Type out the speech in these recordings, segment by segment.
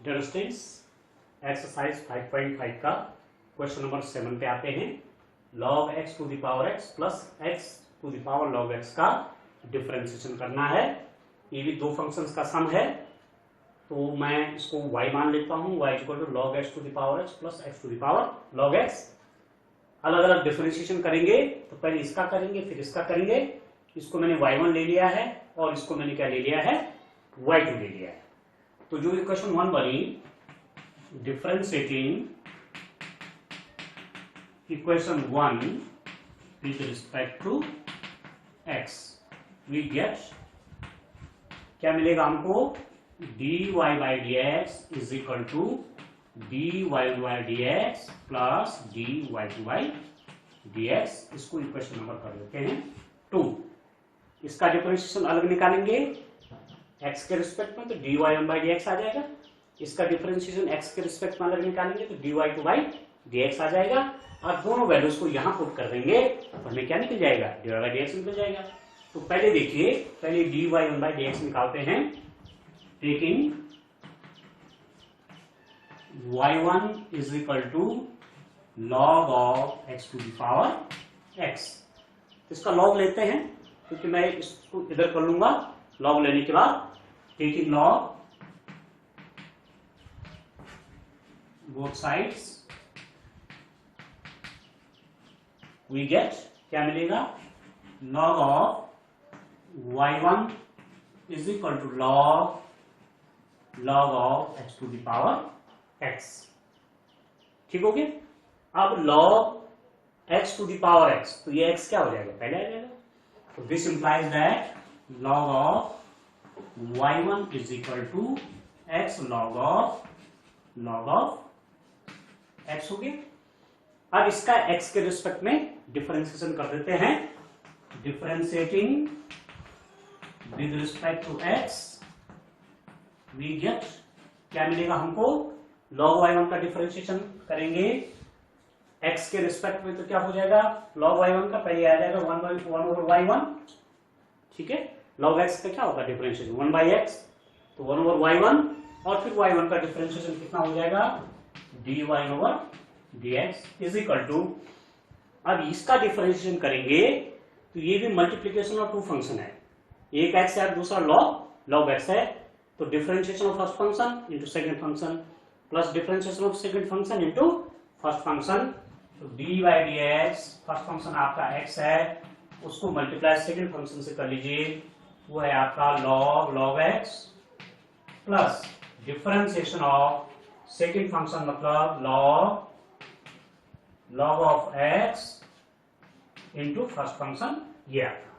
Dear students, exercise 5.5 का question number 7 पे आते हैं। log x to the power x plus x to the power log x का differentiation करना है। ये भी दो फंक्शंस का सम है, तो मैं इसको y मान लेता हूँ। y equal to log x to the power x plus x to the power log x। अलग अलग डिफरेंशिएशन करेंगे, तो पहले इसका करेंगे फिर इसका करेंगे। इसको मैंने y1 ले लिया है और इसको मैंने क्या ले लिया है, y2 ले लिया है। तो जो इक्वेशन 1 बनी, differentiating equation 1 with respect to x, we get क्या मिलेगा हमको, dy by D x is equal to dy by D x plus dy by D x. इसको इक्वेशन नंबर कर देते हैं 2। इसका डिफरेंशिएशन अलग निकालेंगे x के रिस्पेक्ट में, तो dy one by D X आ जाएगा। इसका डिफरेंशिएशन x के रिस्पेक्ट में अलग निकालेंगे तो dy two by D X आ जाएगा। और दोनों वैल्यूज को यहां पुट कर देंगे तो हमें क्या निकल जाएगा, dy बाई डी एक्स निकल जाएगा। तो पहले देखिए, पहले dy one by D x निकालते हैं। Taking y1 is equal to log of x to the power x। इसका log लेते हैं, क्योंकि मैं इसको इधर कर लूंगा। log लेने के बाद taking log both sides, we get क्या मिलेगा, log of y1 is equal to log of x to the power x। ठीक हो गया। अब log x to the power x, तो ये x क्या हो जाएगा, पहले आ जाएगा। तो this implies that log of y1 is equal to x log of x हो गया। अब इसका x के रिस्पेक्ट में डिफरेंशिएशन कर देते हैं। Differentiating with respect to x, we get क्या मिलेगा हमको, log y1 का डिफरेंशिएशन करेंगे x के रिस्पेक्ट में, तो क्या हो जाएगा, log y1 का पहले आ जाएगा 1 ओवर y1। ठीक है, log x का क्या होगा डिफरेंशिएशन 1 बाई x, तो 1 ओवर y1, और फिर y1 का डिफरेंशिएशन कितना हो जाएगा, dy over dx is equal to. अब इसका डिफरेंशिएशन करेंगे तो ये भी मल्टीप्लीकेशन ऑफ टू फंक्शन है, एक x है दूसरा log x है। तो differentiation of first function into second function plus differentiation of second function into first function. तो dy by D x, first function आपका x है, उसको मल्टीप्लाई सेकंड फंक्शन से कर लीजिए, वो है आपका log x plus differentiation of second function मतलब log of x into first function, ये आता।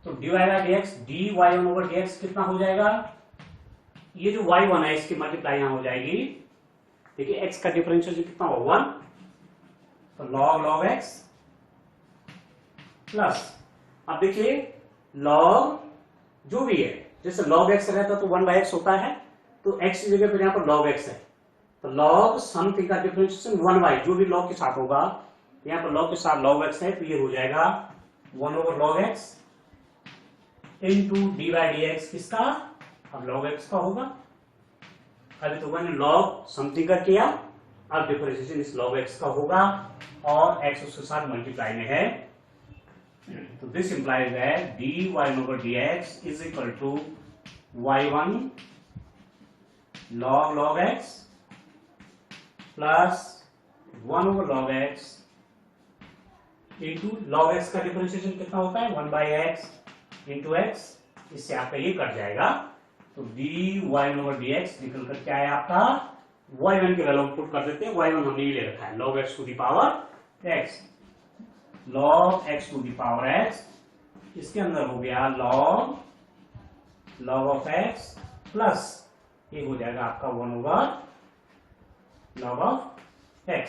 तो dy by D x, dy1 over dx कितना हो जाएगा, ये जो y1 है इसकी मल्टीप्लाई यहां हो जाएगी। देखिए x का डिफरेंशिएशन कितना होगा 1, तो log x प्लस, अब देखिए log जो भी है, जैसे log x रहता तो 1 बाई एक्स होता है, तो x की जगह पर यहाँ पर log x है, तो log समथिंग का डिफरेंशिएशन 1 बाई जो भी log के साथ होगा, यहाँ पर log के साथ log x है, तो ये हो जाएगा 1 over log x into D by D x. किसका, अब log x का होगा। अभी तो मैंने log समथिंग का किया, अब डिफरेंशिएशन इस log x का होगा और x उसके साथ मल्टीप्लाई में है। तो this implies that dy over dx is equal to y1 log x plus 1 over log x into log x का डिफरेंशिएशन कितना होता है 1 बाई एक्स इंटू एक्स, इससे आपका ये कट जाएगा। तो dy ओवर dx निकल कर क्या है आपका, y1 की वैल्यू पुट कर देते हैं। y1 हमने ये ले रखा है log x to the power x, log x to the power x, इसके अंदर हो गया log ऑफ x प्लस ये हो जाएगा आपका 1 ओवर log ऑफ x।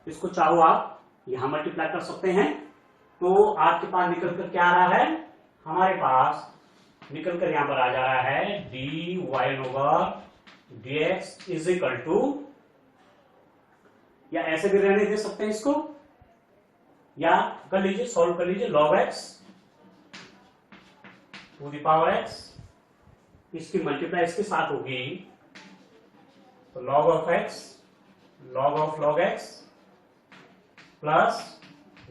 इसको चाहो आप यहां मल्टीप्लाई कर सकते हैं। तो आपके पास निकल कर क्या आ रहा है, हमारे पास निकल कर यहां पर आ जा रहा है dy over dx is equal to, या ऐसे भी रहने दे सकते हैं इसको, या कर लीजिए, सॉल्व कर लीजिए, log x to the power x, इसकी मल्टीप्लाई इसके साथ होगी तो log of x log of log x plus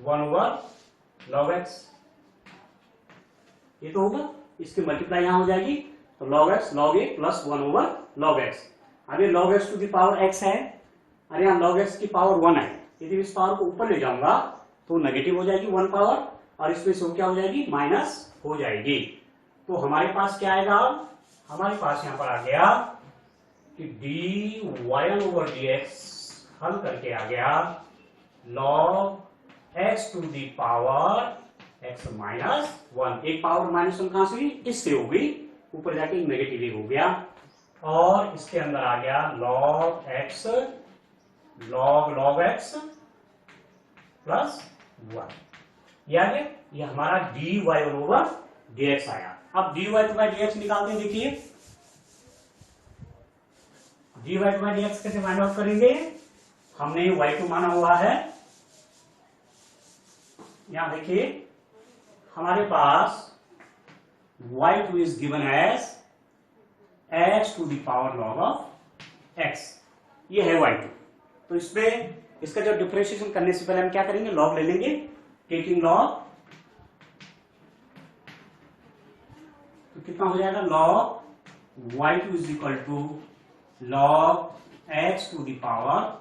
1 over log x, ये तो होगा, इसकी मल्टीप्लाई यहां हो जाएगी, तो log x log a plus 1 over log x। अब ये log x to the power x है, अरे यहाँ log x की पावर 1 है, यदि इस पावर को ऊपर ले जाऊंगा तो नेगेटिव हो जाएगी 1 पावर, और इसमें से क्या हो जाएगी, माइनस हो जाएगी। तो हमारे पास क्या आएगा, हमारे पास यहाँ पर आ गया कि dy ओवर dx हल करके आ गया log x to the power x minus 1। एक पावर माइनस 1 कहां से हुई, इससे हो गई, ऊपर जाके नेगेटिव हो गया, और इसके अंदर आ गया log x log x plus 1, ये आ गया, ये हमारा dy ओवर dx आया। अब dy बाई dx निकालते हैं, देखिए dy बाई dx कैसे फाइंड आउट करेंगे, हमने y2 माना हुआ है, यहां देखिए हमारे पास y2 is given as x to the power log of x, ये है y2। तो इसमें इसका जो डिफरेंशिएशन करने से पहले हम क्या करेंगे, log ले लेंगे, टेकिंग log, तो कितना हो जाएगा, log y2 is equal to log x to the power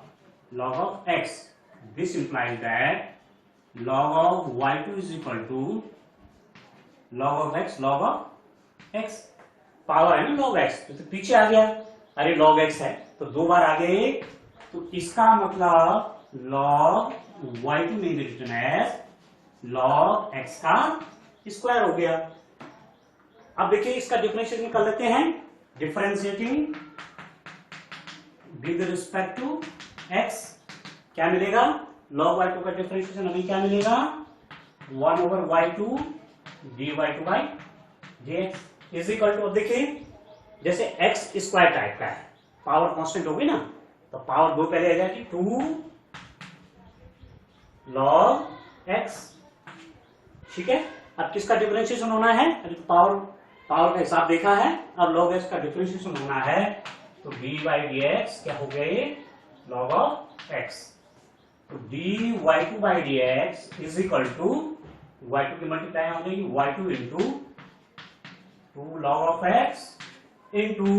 log of x। This implies that log of y2 is equal to log of x log of x, power है ना log x, तो पीछे आ गया, अरे log x है तो दो बार आ गए, तो इसका मतलब log y2 में रिटर्न एज log x का स्क्वायर हो गया। अब देखिए इसका डिफरेंशिएशन कर लेते हैं, differentiating with respect to x, क्या मिलेगा, log y2 का डिफरेंशिएशन अभी क्या मिलेगा, 1 over y2 dy2 by dx is equal to, अब देखिए जैसे x स्क्वायर टाइप का है, पावर कांस्टेंट होगी ना, तो पावर 2 पहले आ जाएगी, 2 log x, ठीक है। अब किसका डिफरेंशिएशन होना है, अभी पावर का हिसाब देखा है, अब log x का डिफरेंशिएशन होना है, तो dy बाई dx क्या हो गए, log ऑफ x, तो dy2 by dx is equal to y2 की मल्टीप्लाई हो जाएगी y2 into 2 log of x into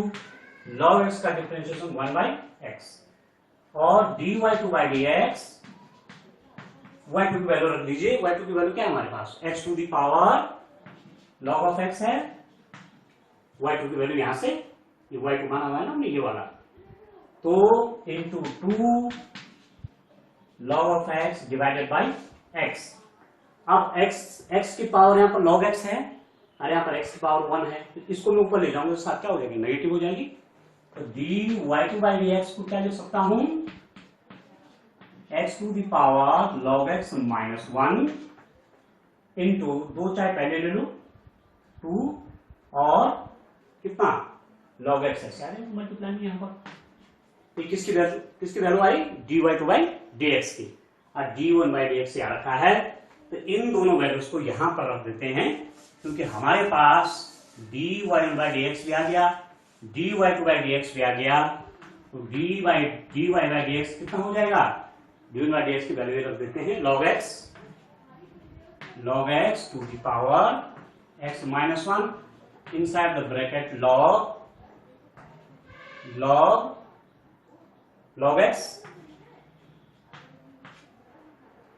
log x का डिफरेंशिएशन 1 बाई x, और dy2 बाई dx, y2 की वैल्यू रख लीजिए, y2 की वैल्यू क्या है हमारे पास, x to the power log of x है, y2 की वैल्यू यहां से, ये y2 माना हुआ है ना हमने, ये वाला, तो into 2 log of x divided by x। अब x की पावर यहाँ पर log x है, और यहाँ पर x की पावर 1 है, तो इसको मैं ऊपर ले जाऊंगा, इसके साथ क्या हो जाएगी, नेगेटिव हो जाएगी, तो dy2 बाई dx को क्या लिख सकता हूं, x to the power log x minus 1 into 2 चाहे पहले ले लो 2 और कितना log x है, मल्टीप्लाई में यहाँ पर, तो किसकी value I, dy2 by dx की, और d1 बाई dx यहाँ रखा है, तो इन दोनों वैल्यूज को यहां पर रख देते हैं, क्योंकि हमारे पास dy1 बाई dx भी आ गया, dy2 बाई dx भी आ गया, तो dy बाई dx कितना हो जाएगा, dy बाई dx की वैल्यू रख देते हैं log x to the power x minus 1 inside the bracket log x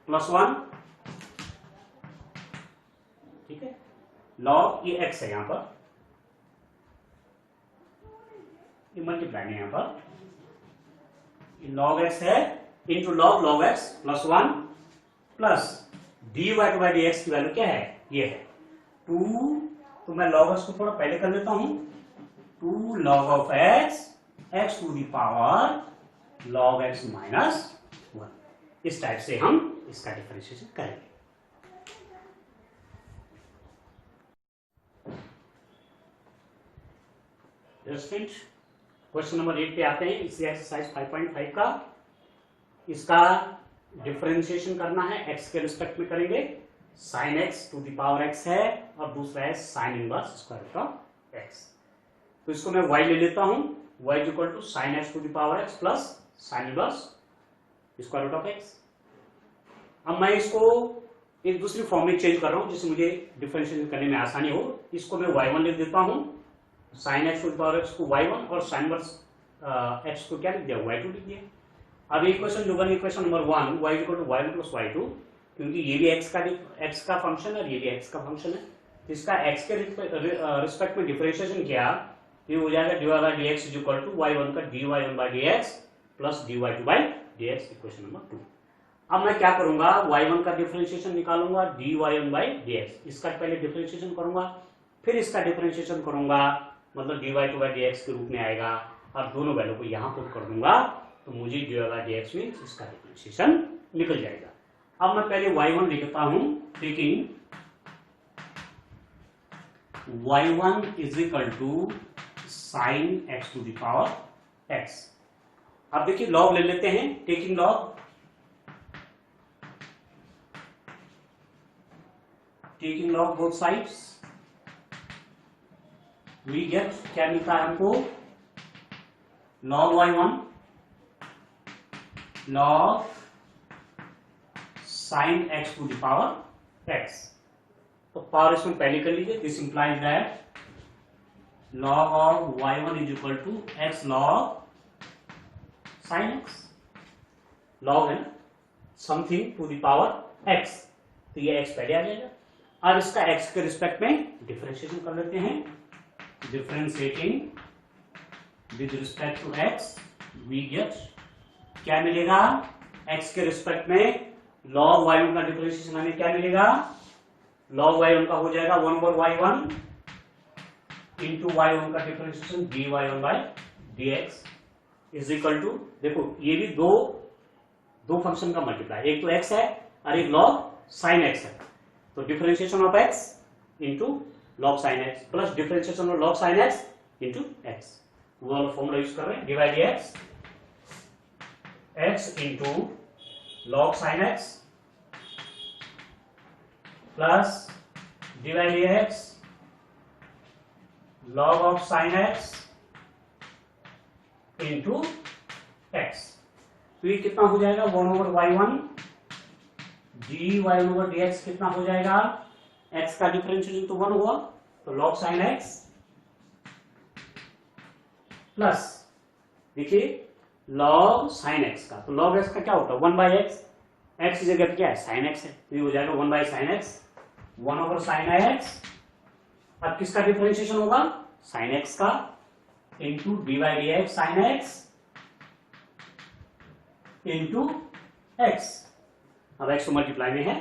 plus 1, ठीक है, log ये x है यहां पर, ये मल्टीप्लाई है यहां पर, ये log x है into log x plus 1 plus dy2 by dx की वैल्यू क्या है, ये है 2, तो मैं log x को थोड़ा पहले कर लेता हूं, 2 log of x to the power log x minus 1, इस टाइप से हम इसका डिफरेंशिएशन करेंगे। क्वेश्चन नंबर 8 पे आते हैं, इसी एक्सरसाइज 5.5 का, इसका डिफरेंशिएशन करना है, x के रिस्पेक्ट में करेंगे, sin x to the power x है, और दूसरा है sin inverse square root of x। तो इसको मैं y ले लेता हूं, y is equal to sine x to the power x plus sine inverse square root of x. अब मैं इसको एक दूसरी फॉर्म में चेंज कर रहा हूं जिससे मुझे डिफरेंशिएशन करने में आसानी हो। इसको मैं y1 लिख देता हूं, sine x to the power x को y1 और साइन इनवर्स एक्स को क्या लिख दिया, y2 लिख दिया। अब इक्वेशन जो बनी equation number 1 y equal to y1 plus y2, क्योंकि ये भी x का फंक्शन है और ये भी x का फंक्शन है, तो इसका x के रिस्पेक्ट में डिफरेंशिएशन किया, ये हो जाएगा dy by dx is equal to y1 का dy1 by dx plus dy2 by dx, equation number 2। अब मैं क्या करूंगा, y1 का डिफरेंशिएशन निकालूंगा dy1 बाई dx, इसका पहले डिफरेंशिएशन करूंगा फिर इसका डिफरेंशिएशन करूंगा, मतलब dy2 बाई dx के रूप में आएगा, और दोनों वैल्यू को यहां पुट कर दूंगा तो मुझे dy बाई dx में इसका डिफरेंशिएशन निकल जाएगा। अब मैं पहले y1 लिखता हूं, taking y1 is equal to sine x to the power x. अब देखिए लॉग ले लेते हैं, taking log, taking log both sides, we get क्या मिलता है हमको, log y1 log sine x to the power x. तो पावर इसमें पहले कर लीजिए, this implies that log of y1 is equal to x log sin x, log है something to the power x, तो ये x पहले आ जाएगा। अब इसका x के रिस्पेक्ट में डिफरेंशिएशन कर लेते हैं, differentiating with respect to x we get क्या मिलेगा, x के रिस्पेक्ट में log y1 का डिफरेंशिएशन हमें क्या मिलेगा, log y1 का हो जाएगा 1 over y1 इंटू y1 का differentiation dy1 by dx is equal to, देखो ये भी दो फंक्शन का मल्टीप्लाई, एक तो x है और एक log sin x है, तो differentiation of x into log sin x plus differentiation of log sin x into x, वो वाला फॉर्मूला यूज कर रहे हैं, divide x x into log sin x plus divide x log of sin x into x, तो ये कितना हो जाएगा 1 over y1 dy over dx कितना हो जाएगा, x का डिफरेंशिएशन तो 1 हुआ तो log sin x प्लस देखिए log sin x का, तो log x का क्या होता है 1 by x, x की जगह क्या है sin x है, तो ये हो जाएगा 1 by sin x 1 over sin x। अब किसका डिफरेंशिएशन होगा, sin x का into dy dx sin x into x, अब x तो मल्टीप्लाई में है,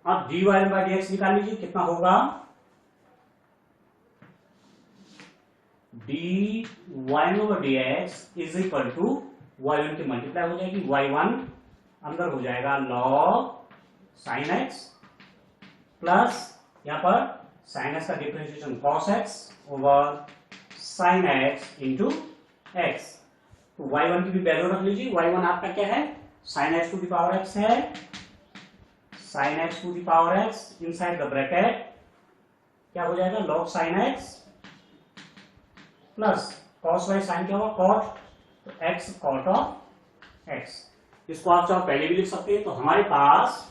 अब dy बाई dx निकाल लीजिए, कितना होगा dy over dx is equal to y1 की मल्टीप्लाई हो जाएगी, y1 अंदर हो जाएगा log sin x प्लस यहां पर sin x का differentiation cos x over sin x into x, तो y1 की भी वैल्यू रख लीजिए, y1 आपका क्या है sin x to the power x है, sin x to the power x inside the bracket क्या हो जाएगा log sin x plus cos y sin क्या होगा cot, तो x cot ऑफ x, इसको आप चाहो पहले भी लिख सकते हैं। तो हमारे पास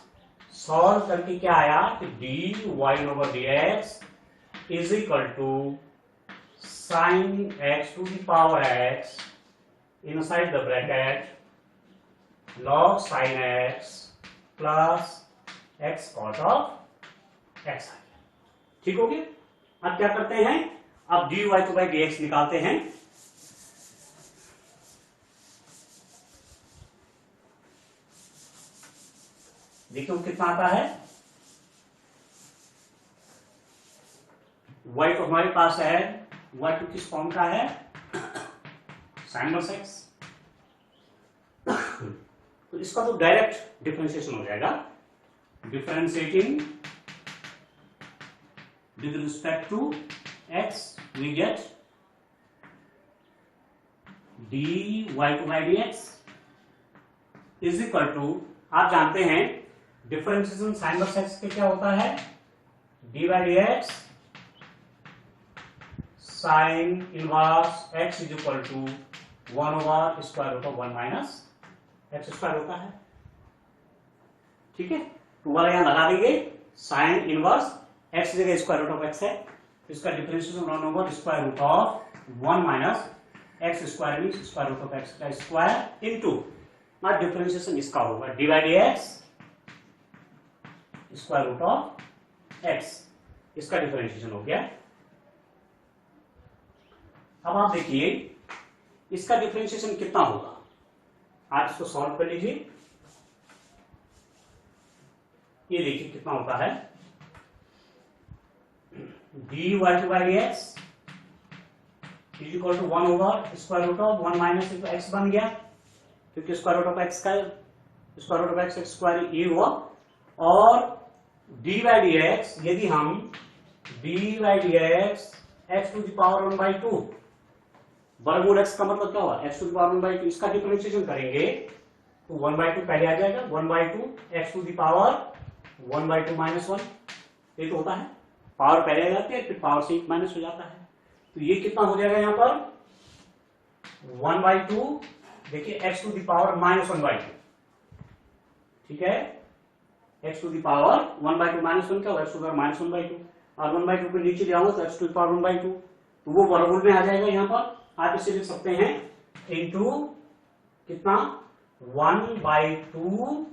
सॉल्व करके क्या आया कि dy over dx is equal to sin x to the power x inside the bracket log sin x plus x cot of x, ठीक हो गया। अब क्या करते हैं, अब dy बाई dx निकालते हैं, देखो कितना आता है, y तो हमारे पास है, y2 किस फॉर्म का है sin इनवर्स x, तो इसका तो डायरेक्ट डिफरेंशिएशन हो जाएगा, differentiating with respect to x we get dy by dx is equal to, आप जानते हैं डिफरेंशिएशन साइन इनवर्स x के क्या होता है dy dx sine inverse x is equal to 1/√1 minus x square होता है। ठीक है, तो वाला यहां लगा देंगे, साइन इनवर्स एक्स की जगह स्क्वायर रूट ऑफ एक्स है, इसका differentiation 1/√1 minus x square means square root of x का स्क्वायर इनटू ना डिफरेंशिएशन इसका होगा divide x square root of x, इसका डिफरेंशिएशन हो गया। अब आप देखिए इसका डिफरेंशिएशन कितना होगा, आप इसको सॉल्व कर लीजिए। ये देखिए कितना होता है, dy by x is equal to 1/√1 minus x बन गया, क्योंकि स्क्वायर रूट ऑफ एक्स का square root of x square ये हुआ, और dy बाई डी एक्स, यदि हम dy by D x x to the power 1/2, वर्गमूल एक्स का मतलब क्या हुआ एक्स टू द पावर 1/2, इसका डिफरेंशिएशन करेंगे तो 1/2 पहले आ जाएगा, 1/2 x to the power 1/2 minus 1, ये तो होता है, पावर पहले आ जाती है फिर पावर से माइनस हो जाता है, तो ये कितना हो जाएगा यहाँ पर 1/2, देखिए x to the power minus 1/2, ठीक है, x to the power 1/2 minus 1 क्या होगा x to the power minus 1/2, और 1/2 को नीचे ले आओ तो एक्स टू द पावर 1/2, तो वो वर्गमूल में आ जाएगा। यहाँ पर आप इसे लिख सकते हैं इनटू कितना 1/2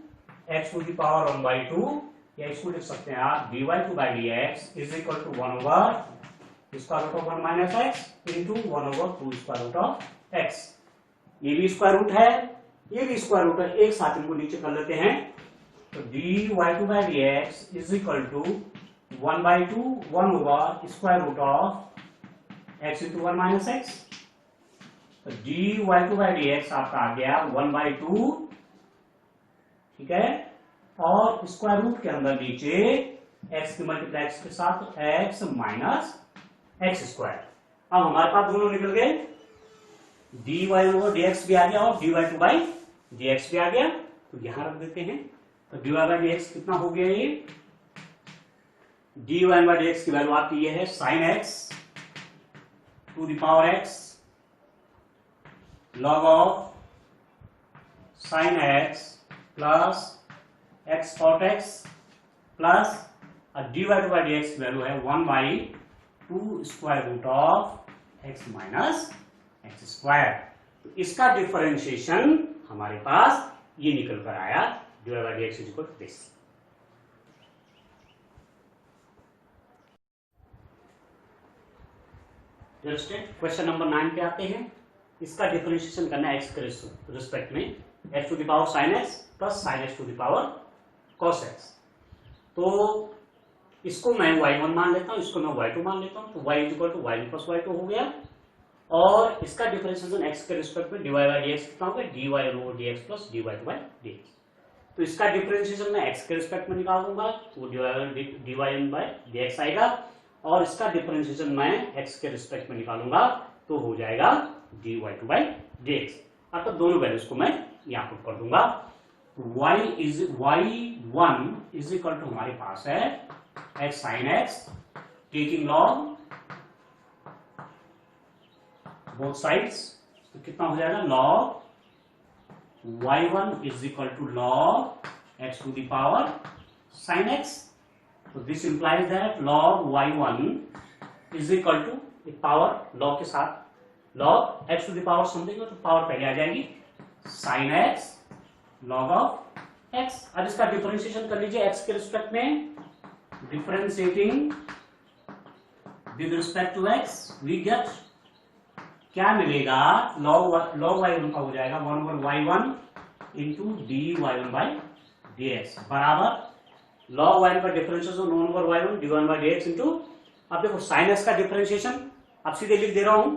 एक्स टू द पावर 1/2, या इसको लिख सकते हैं आप dy2 by D x is equal to 1/√1 minus x into 1/2 square root of x. ये भी स्क्वायर रूट है, ये भी स्क्वायर रूट है, एक साथ इनको नीचे कर लेते हैं, तो dy2 by D x is equal to 1/2 square root of x into 1 minus x, तो dy2 बाई डी एक्स आपका आ गया 1/2, ठीक है, और स्क्वायर रूट के अंदर नीचे x की मल्टीप्लाई x के साथ x माइनस एक्स स्क्वायर। अब हमारे पास दोनों निकल गए, dy/dx भी आ गया और dy2 बाई dx भी आ गया, तो यहां रख देते हैं, तो dy बाई dx कितना हो गया, ये dy बाई dx की वैल्यू आपकी ये है sine x to the power x log of sine x plus x cot x plus dy by dx की वैल्यू है 1/2 square root of x minus x square, तो इसका डिफरेंशिएशन हमारे पास ये निकल कर आया dy by dx is equal to this. Question number 9 पे आते हैं, इसका डिफरेंशिएशन करना है x के रिस्पेक्ट में, x to the power sine x plus sine x to the power cos x, तो इसको मैं y1 मान लेता हूं, इसको मैं y2 मान लेता हूं, तो y is equal to y1 plus y2 हो गया, और इसका डिफरेंशिएशन x के रिस्पेक्ट में dy बाई dx कितना होगा dy/dx plus dy2 by dx, तो इसका डिफरेंशिएशन मैं x के रिस्पेक्ट में निकाल दूंगा, तो dy बाई dx आएगा, और इसका डिफरेंशिएशन मैं x के रिस्पेक्ट में निकालूंगा तो हो जाएगा dy2 बाई dx, अर्थात दोनों वैल्यूज को मैं यहां पुट कर दूंगा, y1 इज इक्वल टू हमारे पास है x sine x taking log both sides, तो कितना हो जाएगा log y1 is equal to log x to the power sine x, तो this implies that log y1 is equal to power log के साथ log x to the power something, तो power पहले आ जाएगी sine x log of x। अब इसका differentiation कर लीजिए x के रिस्पेक्ट में, differentiating with respect to x we get क्या मिलेगा, लॉग y1 का हो जाएगा 1/y1 into dy1 by dx बराबर लॉग y1 का differentiation 1/y1 dy1 by dx into, अब देखो साइन x का डिफरेंशिएशन अब सीधे लिख दे रहा हूं,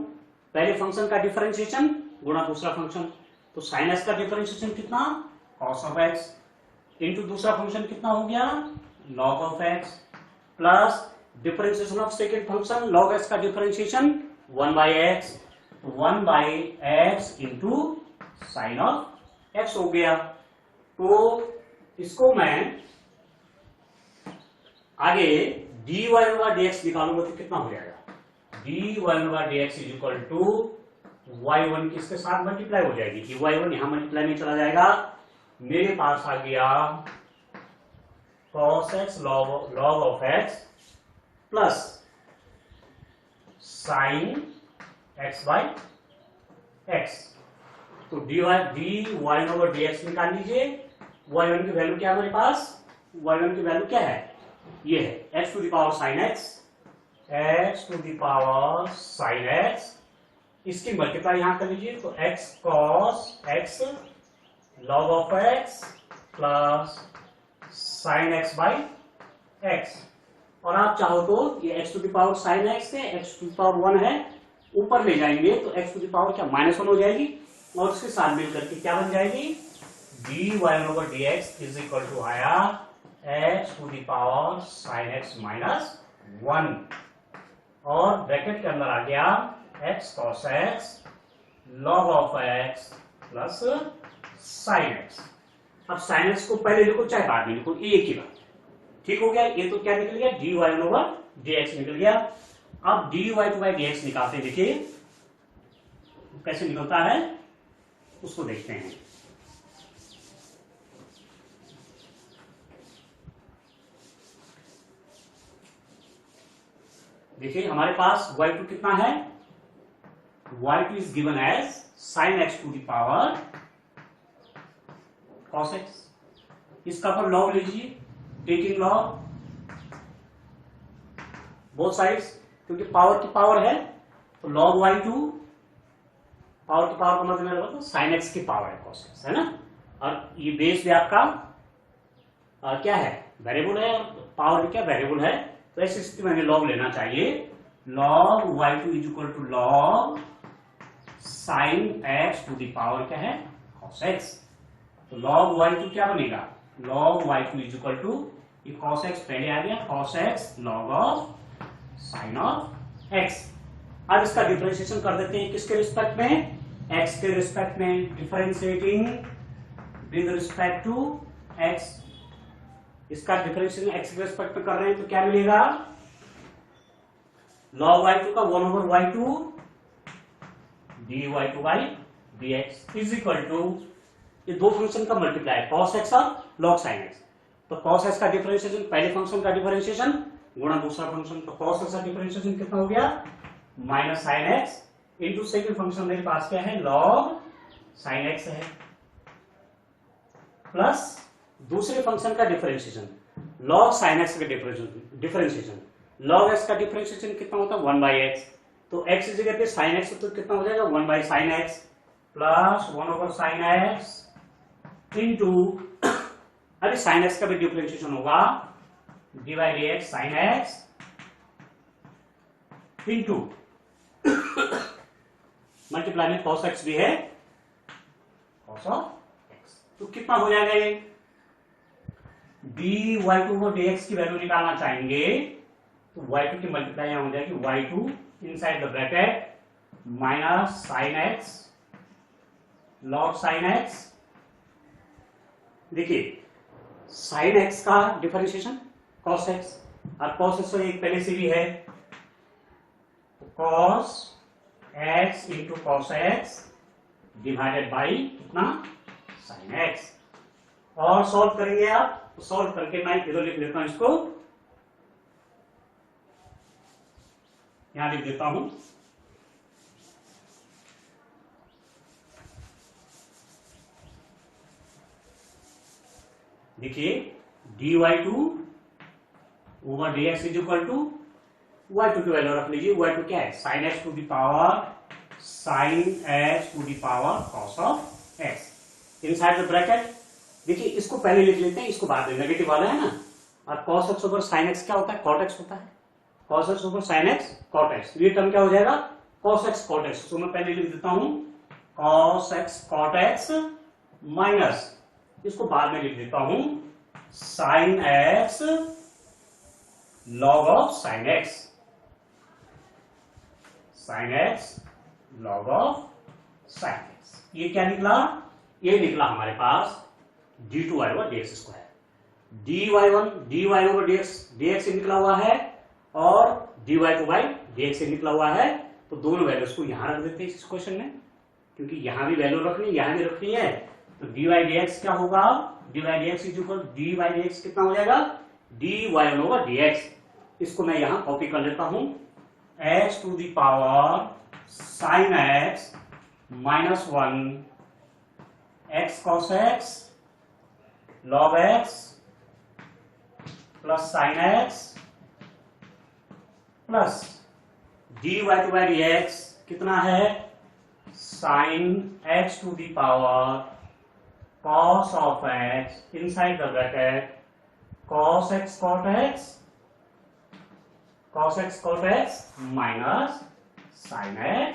पहले फंक्शन का डिफरेंशिएशन गुणा दूसरा फंक्शन, तो साइन x का डिफरेंशिएशन कितना cos ऑफ x इंटू दूसरा फंक्शन कितना हो गया log of x plus differentiation of second function log x का differentiation 1/x, 1/x into sine of x हो गया, तो इसको मैं आगे dy बाई dx निकालूंगा तो कितना हो जाएगा dy one by D x is equal to y1 किसके साथ मल्टीप्लाई हो जाएगी, ये y1 यहां मल्टीप्लाई में चला जाएगा, मेरे पास आ गया cos x log of x plus sin x by x। तो dy ओवर डी एक्स निकाल लीजिए, y1 की वैल्यू क्या है हमारे पास, y1 की वैल्यू क्या है, ये है x to the power sin x, x to the power sin x, इसकी मल्टीप्लाई यहां कर लीजिए, तो x cos x log of x plus sin x by x। और आप चाहो तो ये x to the power sin x है, x टू द पावर 1 है, ऊपर ले जाएंगे तो x टू द पावर क्या -1 हो जाएगी, और उसके साथ मिल करके क्या बन जाएगी, dy over dx is equal to आया x to the power sin x minus 1, और ब्रैकेट के अंदर आ गया x cos x log of x plus sin x। अब sin x को पहले लिखो चाहे बाद में लिखो, ये एक ही बात, ठीक हो गया। ये तो क्या निकल गया, dy ओवर dx निकल गया। अब dy टू बाई dx निकालते हैं, देखिए कैसे निकलता है उसको देखते हैं। देखिए हमारे पास y2 कितना है, y2 is given as sin x to the power cos x, इसका पर लॉग लीजिए, टेकिंग लॉग बोथ साइड्स, क्योंकि पावर की पावर है तो log y2, पावर की पावर का मतलब मेरा मतलब sin x की पावर है cos x, है ना, और ये बेस भी आपका क्या है, वेरिएबल है, पावर भी क्या वेरिएबल है, तो ऐसी स्थिति में हमें लॉग लेना चाहिए, log y2 is equal to log sin x to the power क्या है cos x। तो log y2 क्या बनेगा, log y2 is equal to, ये cos x पहले आ गया, cos x log of sin of x। अब इसका डिफरेंशिएशन कर देते हैं, किसके रिस्पेक्ट में, x के रिस्पेक्ट में, differentiating with respect to x, इसका डिफरेंशिएशन x के रिस्पेक्ट में कर रहे हैं तो क्या मिलेगा, log y2 का 1 over y2 dy2 by dx is equal to, ये दो फंक्शन का मल्टीप्लाई cos x और log sin x, तो cos x का डिफरेंशिएशन पहले फंक्शन का डिफरेंशिएशन गुणा दूसरा फंक्शन, तो cos x का डिफरेंशिएशन कितना हो गया, minus sin x into second function मेरे पास क्या है, log sin x है, प्लस दूसरे फंक्शन का डिफरेंशिएशन log sin x का डिफरेंशिएशन, log x का डिफरेंशिएशन कितना होता है 1 बाई एक्स, तो x की जगह पे sin x तो कितना हो जाएगा 1 by sin x plus 1 over sin x into, अभी sin x का भी डिफरेंशिएशन होगा dy dx sin x into multiply में cos x भी है cos ऑफ x, तो कितना हो जाएगा ये, dy2 ओवर dx की वैल्यू निकालना चाहेंगे तो y2 की मल्टीप्लाई यहां हो जाएगी, y2 inside the bracket minus sin x log sin x। देखिए sin x का डिफरेंशिएशन cos x, और cos x तो एक पहले से भी है, cos x into cos x divided by कितना sin x, और सॉल्व करेंगे आप, तो सॉल्व करके मैं इधर लिख देता हूं, इसको यहां लिख देता हूं, देखिए dy2 over dx is equal to, y2 की वैल्यू रख लीजिए, y2 क्या है sin x to the power sin x to the power cos of x inside the bracket. देखिए इसको पहले लिख लेते हैं, इसको बाद में, नेगेटिव वाला है ना, और cos x over sin x क्या होता है, cot x होता है, cos x over sin x cot x, ये टर्म क्या हो जाएगा cos x cot x, तो मैं पहले लिख देता हूं cos x cot x minus, इसको बाद में लिख देता हूं sin x log of sin x, sin x log of sin x, ये क्या निकला, ये निकला हमारे पास d2y over dx square, dy1 dy over dx निकला हुआ है, और dy2 बाई dx से निकला हुआ है, तो दोनों वैल्यूज को यहां रख देते हैं इस क्वेश्चन में, क्योंकि यहां भी वैल्यू रखनी, यहां भी रखनी है। तो dy dx क्या होगा, dy dx is equal dy dx कितना हो जाएगा, dy होगा dx। इसको मैं यहां कॉपी कर लेता हूं, x to the power sin x minus 1 x cos x log x plus sin x plus dy by dx कितना है, sin x to the power cos of x inside the bracket cos x cot x minus sin x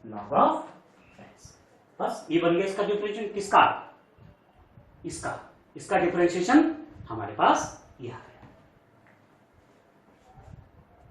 log of x। बस ये बन गया इसका differentiation, किसका, इसका differentiation हमारे पास यह है।